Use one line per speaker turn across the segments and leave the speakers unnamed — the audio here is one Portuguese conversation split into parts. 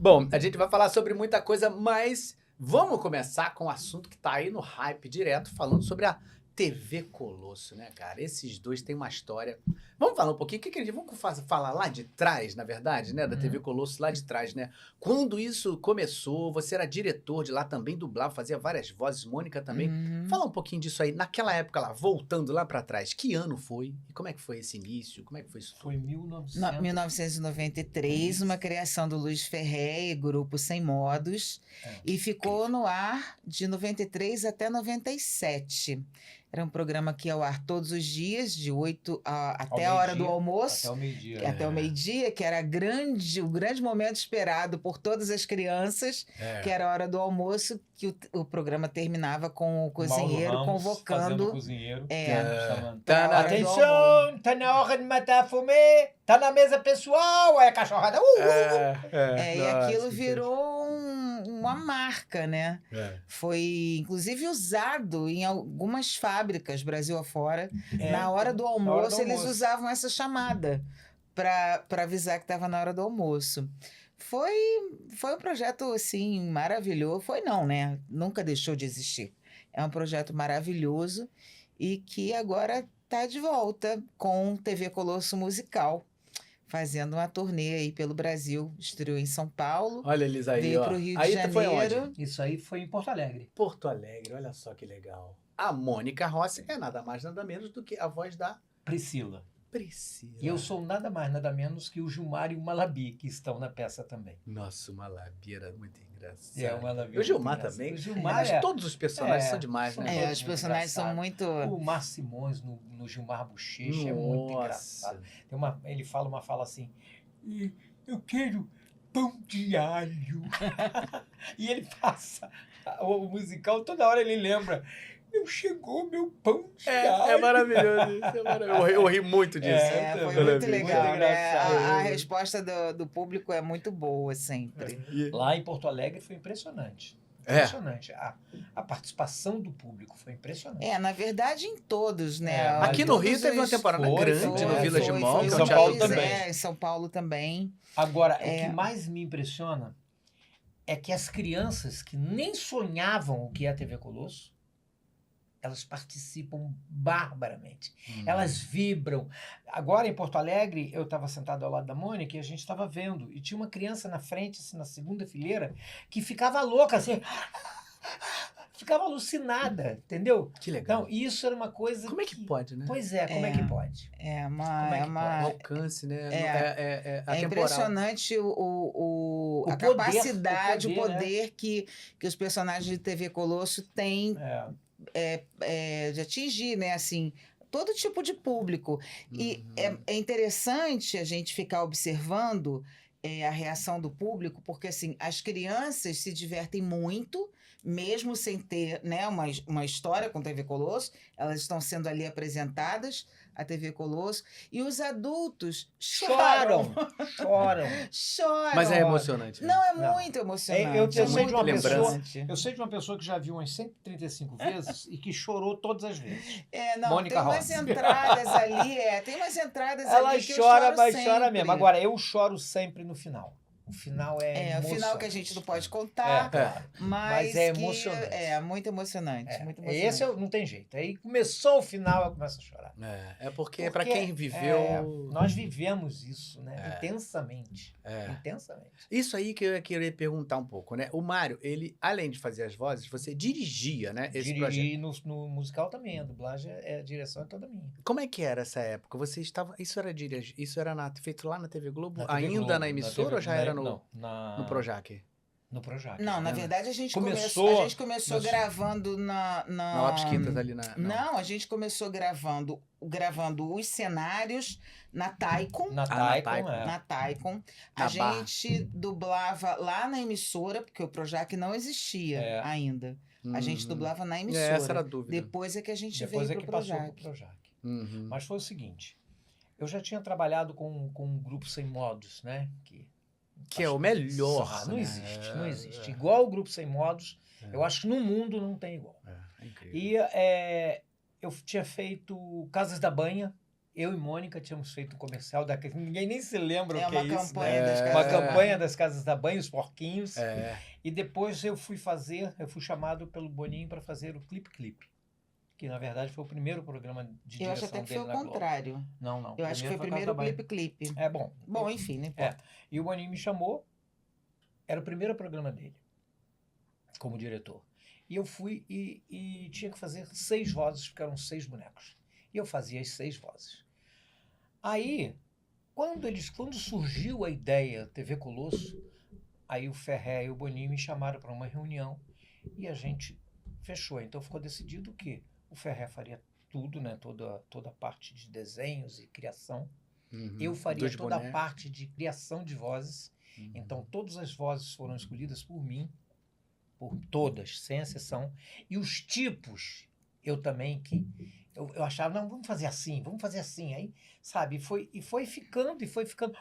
Bom, a gente vai falar sobre muita coisa, mas vamos começar com um assunto que tá aí no hype direto, falando sobre a TV Colosso, né, cara? Esses dois têm uma história. Vamos falar um pouquinho, vamos falar lá de trás, na verdade, né, da TV Colosso lá de trás, né? Quando isso começou, você era diretor de lá também, dublava, fazia várias vozes, Mônica também. Fala um pouquinho disso aí, naquela época lá, voltando lá pra trás, que ano foi? E como é que foi esse início? Como é que foi isso tudo?
Foi
1993, uma criação do Luiz Ferré e Grupo Sem Modos, e ficou no ar de 93 até 97. Era um programa que ia ao ar todos os dias, de 8 até a hora do almoço.
Até o meio-dia.
Até o meio-dia, que era o grande momento esperado por todas as crianças, que era a hora do almoço, que o programa terminava com o cozinheiro
Mauro Ramos
convocando.
o cozinheiro.
Atenção,
tá na hora de matar a fome, tá na mesa pessoal, aí a cachorrada.
E aquilo virou uma marca, né? Foi, inclusive, usado em algumas fábricas, Brasil afora. Na hora do almoço, eles usavam essa chamada para avisar que estava na hora do almoço. Foi um projeto, assim, maravilhoso. Foi não, né? Nunca deixou de existir. É um projeto maravilhoso e que agora está de volta com TV Colosso Musical, fazendo uma turnê aí pelo Brasil. Estreou em São Paulo.
Olha eles aí,
veio
ó.
pro Rio de
Aí
Janeiro.
foi onde?
Isso aí foi em Porto Alegre.
Porto Alegre, olha só que legal. A Mônica Rossi é nada mais, nada menos do que a voz da
Priscila.
Priscila.
E eu sou nada mais, nada menos que o Gilmar e o Malabi, que estão na peça também.
Nossa, o Malabi era muito engraçado.
O Malabi
o Gilmar também.
O Gilmar
mas todos os personagens são demais, né?
Os personagens são muito...
O Mar Simões no Gilmar Bochecha é muito engraçado. Ele fala uma fala assim, eu quero pão de alho. E ele passa o musical, toda hora ele lembra, chegou meu pão de alho.
É maravilhoso isso, é maravilhoso. Eu ri muito disso.
Foi muito legal, né? A resposta do público é muito boa sempre.
Lá em Porto Alegre foi impressionante. Impressionante. A participação do público foi impressionante.
Na verdade, em todos, né?
Aqui no Rio teve uma temporada grande no Village Mall.
Em São Paulo também.
Em São Paulo também.
Agora, o que mais me impressiona é que as crianças que nem sonhavam o que é a TV Colosso, elas participam barbaramente. Elas vibram. Agora, em Porto Alegre, eu estava sentado ao lado da Mônica e a gente estava vendo. E tinha uma criança na frente, assim, na segunda fileira, que ficava louca, assim... Ficava alucinada, entendeu?
Que legal.
Então, isso era uma coisa
Como é que pode, né?
Pois é, como é que pode?
Um alcance, né?
É impressionante a capacidade, o poder que os personagens de TV Colosso têm de atingir, né? Assim, todo tipo de público. E é interessante a gente ficar observando a reação do público, porque assim, as crianças se divertem muito, mesmo sem ter, né, uma história com TV Colosso, elas estão sendo ali apresentadas, a TV Colosso, e os adultos choram.
Mas é emocionante.
Não, é muito emocionante.
Eu sei de uma pessoa que já viu umas 135 vezes e que chorou todas as vezes. Mônica
tem umas entradas ali,
Ela
ali que
chora,
eu choro
mas
sempre.
chora mesmo. Agora, eu choro sempre no final. O final
o final que a gente não pode contar, mas
é emocionante.
É muito emocionante. Muito emocionante.
Esse não tem jeito. Aí começou o final, eu começo a chorar.
Porque para quem viveu...
nós vivemos isso, né? Intensamente. Intensamente.
Isso aí que eu queria perguntar um pouco, né? O Mário, ele, além de fazer as vozes, você dirigia, né? Esse projeto.
E no musical também, a dublagem, a direção é toda minha.
Como é que era essa época? Você estava... Isso era feito lá na TV Globo?
Na TV
ainda
Globo,
na emissora ou já era no Projac?
No Projac.
Não, na verdade a gente começou gravando na
Lopes Quintas ali
Não, a gente começou gravando os cenários na Taikon.
Na
Taikon. A gente dublava lá na emissora, porque o Projac não existia ainda. A gente dublava na emissora.
Essa era a dúvida.
Depois é que a gente veio pro Projac.
Mas foi o seguinte, eu já tinha trabalhado com um grupo Sem Modos, né?
Que é o melhor.
Não existe. Igual o Grupo Sem Modos, eu acho que no mundo não tem igual.
É incrível.
E eu tinha feito Casas da Banha eu e Mônica tínhamos feito um comercial daquele, ninguém nem se lembra o que é isso.
Campanha das casas
Uma
da
campanha
banho.
das casas da banho, os porquinhos.
É.
E depois eu fui chamado pelo Boninho para fazer o Clipe Clipe, que na verdade foi o primeiro programa de
Eu acho
direção
até que foi
dele
o
na Globo.
contrário.
Não.
Eu acho que foi o primeiro clipe.
É bom.
Bom, enfim, né?
E o Boninho me chamou, era o primeiro programa dele, como diretor. E eu fui e tinha que fazer 6 vozes, porque eram 6 bonecos. E eu fazia as 6 vozes. Aí, quando surgiu a ideia TV Colosso, aí o Ferré e o Boninho me chamaram para uma reunião e a gente fechou. Então ficou decidido que o Ferré faria tudo, né? Toda a parte de desenhos e criação. Eu faria toda a parte de criação de vozes. Então todas as vozes foram escolhidas por mim, por todas, sem exceção. E os tipos, eu também, eu achava, não, vamos fazer assim. Aí, sabe, foi ficando.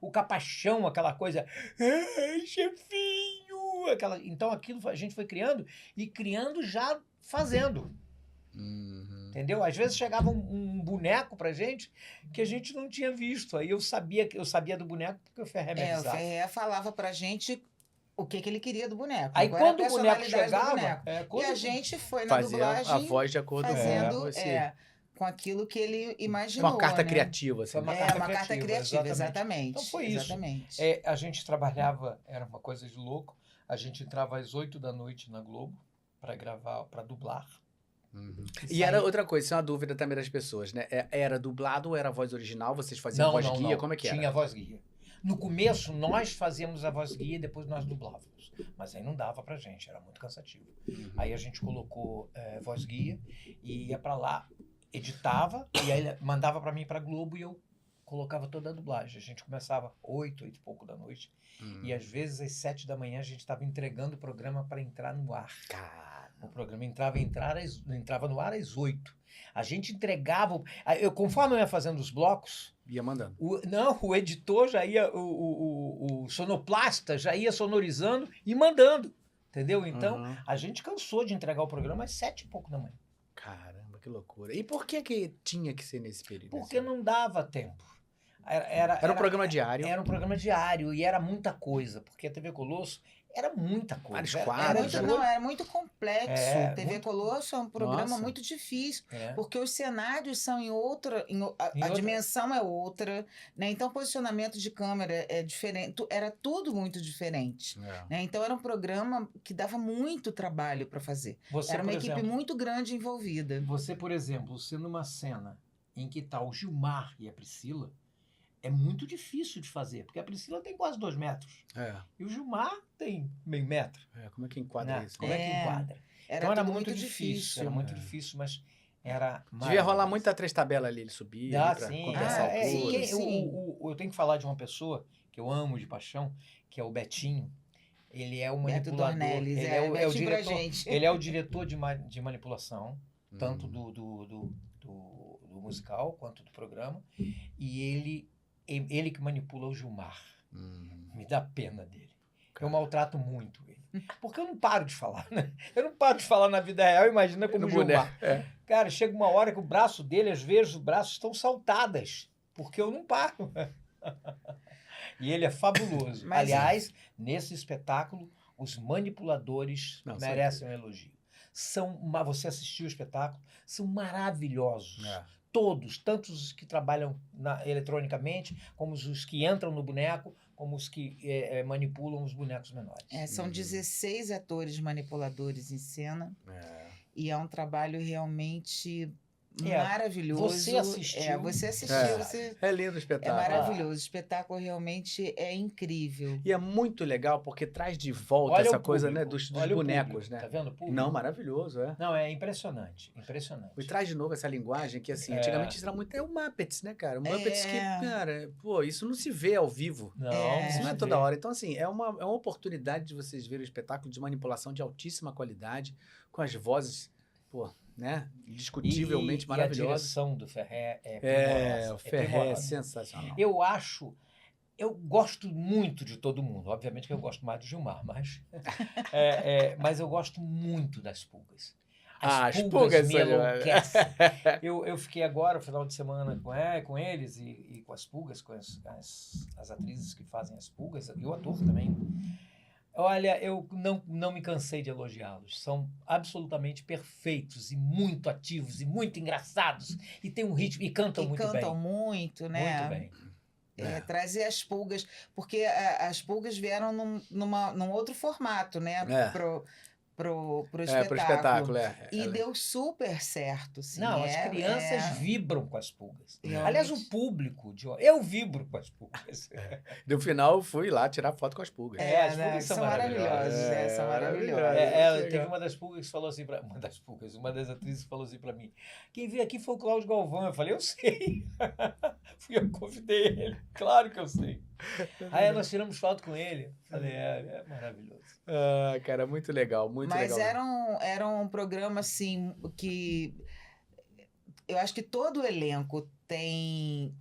O capachão, aquela coisa, ai, chefinho, então aquilo a gente foi criando já fazendo. Entendeu? Às vezes chegava um boneco pra gente que a gente não tinha visto. Aí eu sabia do boneco porque o Ferré me avisava.
O Ferré falava pra gente o que ele queria do boneco.
Aí quando o boneco chegava...
E a gente foi na dublagem
a voz de acordo
fazendo com aquilo que ele imaginou.
Uma carta criativa. Assim.
Uma carta criativa, exatamente.
Então foi isso. A gente trabalhava, era uma coisa de louco, a gente entrava às 8 da noite na Globo para gravar, para dublar.
E era outra coisa, isso é uma dúvida também das pessoas, né? Era dublado ou era a voz original? Vocês faziam voz guia? Como é que era?
Tinha voz guia. No começo, nós fazíamos a voz guia e depois nós dublávamos. Mas aí não dava pra gente, era muito cansativo. Aí a gente colocou voz guia e ia pra lá, editava, e aí mandava pra mim pra Globo e eu colocava toda a dublagem. A gente começava 8 e pouco da noite. E às vezes às 7 da manhã a gente estava entregando o programa para entrar no ar. O programa entrava no ar às 8. A gente entregava... Conforme eu ia fazendo os blocos...
Ia mandando.
O editor já ia... O sonoplasta já ia sonorizando e mandando. Entendeu? Então, a gente cansou de entregar o programa às 7 e pouco da manhã.
Caramba, que loucura. E por que tinha que ser nesse período?
Porque não dava tempo.
Era um programa diário.
Era um programa diário e era muita coisa, porque a TV Colosso era muita coisa.
Vários quadros.
Era muito complexo. TV Colosso é um programa muito difícil, porque os cenários são em outra... A dimensão é outra, né? Então o posicionamento de câmera é diferente. Era tudo muito diferente. Né? Então era um programa que dava muito trabalho para fazer. Era uma equipe muito grande envolvida.
Você, por exemplo, sendo uma cena em que está o Gilmar e a Priscila, é muito difícil de fazer, porque a Priscila tem quase 2 metros. E o Gilmar tem meio metro.
Como é que enquadra isso?
Como é que enquadra? Então era muito difícil. Era muito difícil, mas era...
Devia rolar muita 3 tabelas ali, ele subia pra compensar
eu tenho que falar de uma pessoa que eu amo de paixão, que é o Betinho. Ele é o manipulador.
Dornelles,
ele é o diretor de manipulação, tanto do musical quanto do programa. E ele que manipula o Gilmar. Me dá pena dele. Eu maltrato muito ele. Porque eu não paro de falar, né? Eu não paro de falar na vida real, imagina como o Gilmar. Cara, chega uma hora que o braço dele, às vezes, os braços estão saltadas. Porque eu não paro. E ele é fabuloso. Aliás, nesse espetáculo, os manipuladores merecem um elogio. Você assistiu o espetáculo, são maravilhosos. Todos, tanto os que trabalham eletronicamente, como os que entram no boneco, como os que manipulam os bonecos menores.
São 16 atores manipuladores em cena. E é um trabalho realmente maravilhoso.
Você assistiu.
Você assistiu.
É lindo o espetáculo.
É maravilhoso. O espetáculo realmente é incrível.
E é muito legal, porque traz de volta essa coisa, né, dos bonecos, né?
Tá vendo o público?
Não, maravilhoso,
Não, é impressionante. Impressionante.
E traz de novo essa linguagem que, assim, antigamente isso era muito... É o Muppets, né, cara? O Muppets que, cara, isso não se vê ao vivo. Isso não é toda hora. Então, assim, é uma oportunidade de vocês verem o espetáculo de manipulação de altíssima qualidade, com as vozes, né? Indiscutivelmente maravilhosa.
E a direção do Ferré é primorosa.
O Ferré é sensacional.
Eu gosto muito de todo mundo. Obviamente que eu gosto mais do Gilmar, mas eu gosto muito das Pulgas. As pulgas me enlouquecem. Eu fiquei agora, no final de semana, com eles e com as pulgas, com as atrizes que fazem as pulgas, e o ator também. Olha, eu não me cansei de elogiá-los. São absolutamente perfeitos e muito ativos e muito engraçados. E tem um ritmo e cantam muito bem.
Cantam muito, né?
Muito bem.
Trazer as pulgas, porque as pulgas vieram num outro formato, né? Pro espetáculo. E deu super certo. Sim.
Não, as crianças vibram com as pulgas. Aliás, o público, eu vibro com as pulgas.
No final, fui lá tirar foto com as pulgas.
As pulgas são maravilhosas.
São maravilhosas.
Teve uma das pulgas que falou assim uma das atrizes falou assim pra mim: quem veio aqui foi o Cláudio Galvão. Eu falei, eu sei. Eu convidei ele. Claro que eu sei. Aí nós tiramos foto com ele. Falei, é maravilhoso.
Cara, muito legal, muito legal.
Mas era um programa, assim, que eu acho que todo o elenco tem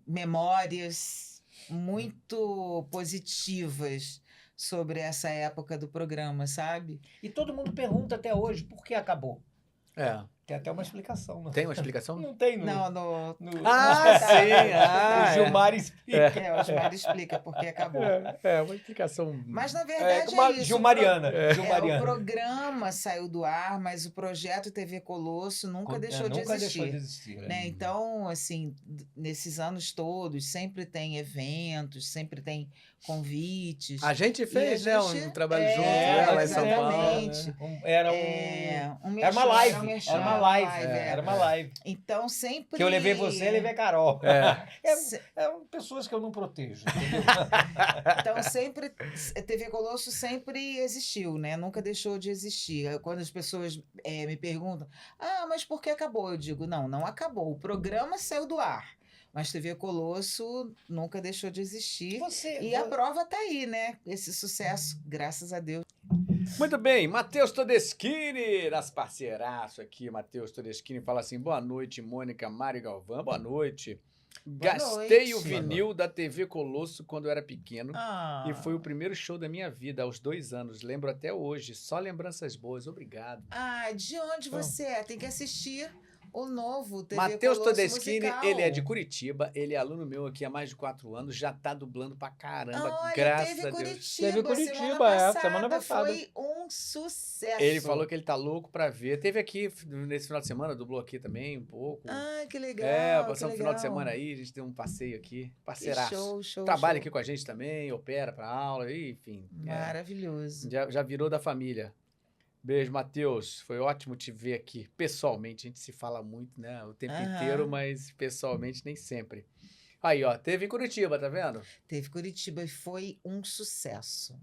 memórias muito positivas sobre essa época do programa, sabe?
E todo mundo pergunta até hoje por que acabou. Tem até uma explicação. Não
tem uma explicação?
Não tem.
Sim.
O Gilmar explica.
O Gilmar explica porque acabou.
Uma explicação.
Mas, na verdade, isso.
Gilmariana.
O programa saiu do ar, mas o projeto TV Colosso nunca deixou de existir. Né? Então, assim, nesses anos todos, sempre tem eventos, sempre tem convites.
A gente fez, né? Um trabalho junto, lá em São Paulo.
Era uma live. Era uma live.
Então, sempre...
Que eu levei você e levei a Carol. Pessoas que eu não protejo.
Então, sempre... TV Colosso sempre existiu, né? Nunca deixou de existir. Quando as pessoas me perguntam, mas por que acabou? Eu digo, não acabou. O programa saiu do ar. Mas TV Colosso nunca deixou de existir. A prova tá aí, né? Esse sucesso, graças a Deus.
Muito bem, Matheus Todeschini, nosso parceiraço aqui. Matheus Todeschini fala assim, boa noite, Mônica, Mário Galvão, boa noite. Gastei o vinil da TV Colosso quando eu era pequeno e foi o primeiro show da minha vida, aos 2 anos. Lembro até hoje, só lembranças boas, obrigado.
De onde você é? Tem que assistir o novo TV
Matheus
Colosso
Todeschini,
musical.
ele é de Curitiba, ele é aluno meu aqui há mais de 4 anos, já tá dublando pra caramba,
Olha,
graças a Deus.
Teve Curitiba, semana passada.
Foi um sucesso.
Ele falou que ele tá louco pra ver. Teve aqui, nesse final de semana, dublou aqui também um pouco.
Que legal.
Passamos um final de semana aí, a gente deu um passeio aqui, parceiraço.
Show.
Trabalha aqui com a gente também, opera pra aula, enfim.
Maravilhoso.
Já virou da família. Beijo, Matheus. Foi ótimo te ver aqui. Pessoalmente, a gente se fala muito, né? O tempo inteiro, mas pessoalmente nem sempre. Aí, teve em Curitiba, tá vendo?
Teve Curitiba e foi um sucesso.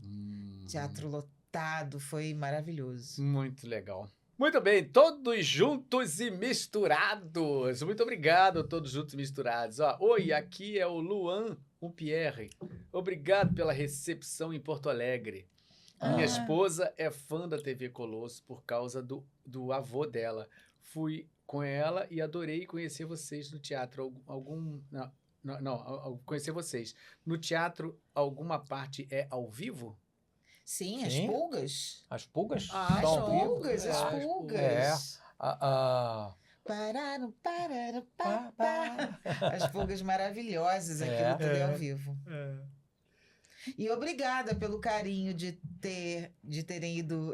Teatro lotado, foi maravilhoso.
Muito legal. Muito bem, todos juntos e misturados. Muito obrigado, todos juntos e misturados. Oi, aqui é o Luan Pierre. Obrigado pela recepção em Porto Alegre. Minha esposa é fã da TV Colosso por causa do avô dela. Fui com ela e adorei conhecer vocês no teatro. Conhecer vocês. No teatro, alguma parte é ao vivo?
Sim, as pulgas.
As pulgas?
As pulgas. As pulgas maravilhosas aqui no TV ao vivo. E obrigada pelo carinho de terem ido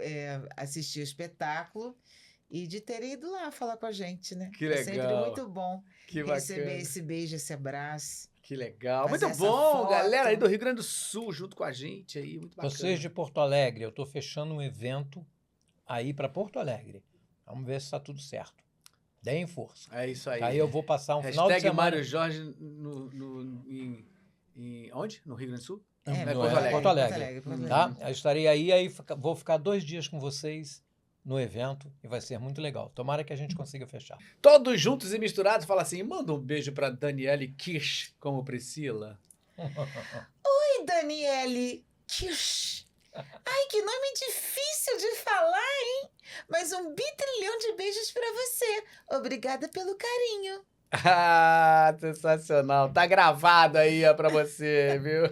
assistir o espetáculo e de terem ido lá falar com a gente, né?
Que legal.
É sempre muito bom receber
bacana.
Esse beijo, esse abraço.
Que legal.
Fazer
Muito bom,
foto.
galera aí do Rio Grande do Sul junto com a gente aí. Muito bacana.
Vocês de Porto Alegre, eu estou fechando um evento aí para Porto Alegre. Vamos ver se está tudo certo. Deem força.
É isso aí.
Aí eu vou passar um final de semana.
Mário Jorge onde? No Rio Grande do Sul?
Porto Alegre. Tá? Eu estarei aí vou ficar 2 dias com vocês no evento e vai ser muito legal. Tomara que a gente consiga fechar.
Todos juntos e misturados, fala assim, manda um beijo pra Daniele Kirsch, como Priscila.
Oi, Daniele Kirsch. Ai, que nome difícil de falar, hein? Mas um bitrilhão de beijos pra você. Obrigada pelo carinho.
Sensacional. Tá gravado aí pra você, viu?